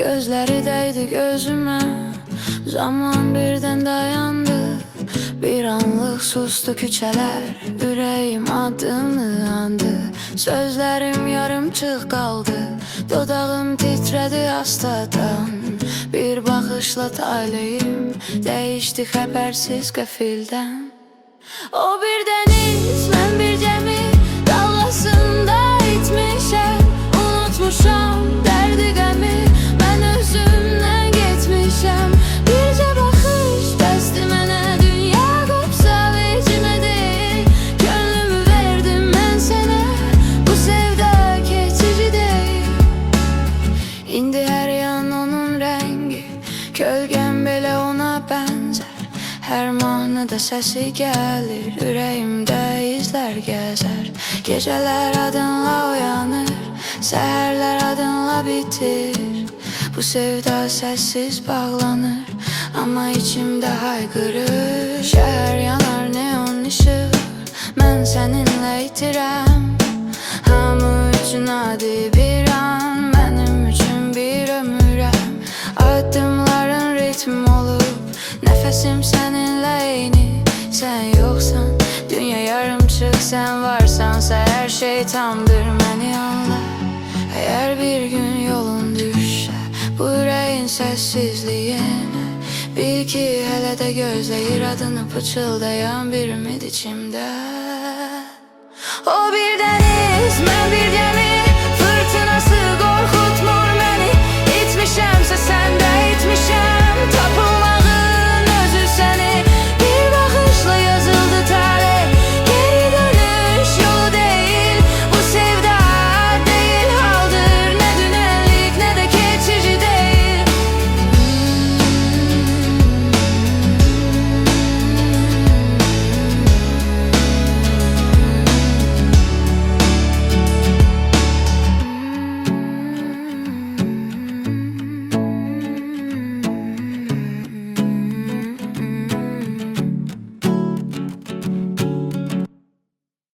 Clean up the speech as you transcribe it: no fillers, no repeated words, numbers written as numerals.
Gözleri değdi gözüme, zaman birden dayandı. Bir anlık sustu küçeler, yüreğim adını andı. Sözlerim yarımçıq kaldı, dodağım titredi hastadan. Bir bakışla talihim değişti habersiz qəfildən. O bir deniz, ben bir gemi, dalgasında itmişəm. Unutmuşam derdi qəmi, ben özümden getmişəm. Bircə baxış bəsdi mənə, dünya qopsa vecimə deyil. Gönlümü verdim mən sənə, bu sevda keçici deyil. İndi hər yan onun rəngi, kölgəm belə ona bənzər. Hər mahnıda səsi gəlir, ürəyimdə izlər gəzər. Gecələr adınla uyanır, səhərlər adınla bitir. Bu sevda səssiz bağlanır, amma içimdə hayqırır. Şəhər yanar neon işıq, mən səninlə itirəm. Hamı üçün adi bir an, mənim üçün bir ömürəm. Addımların ritm olub, nəfəsim səninlə eyni. Sən yoxsan, dünya yarımçıq, sən varsansa hər şey tamdır, məni anla. Əgər bir gün yolun düşsə, bu ürəyin səssizliyinə, bil ki hələ də gözləyir adını pıçıldayan bir ümid içimdə. O bir deniz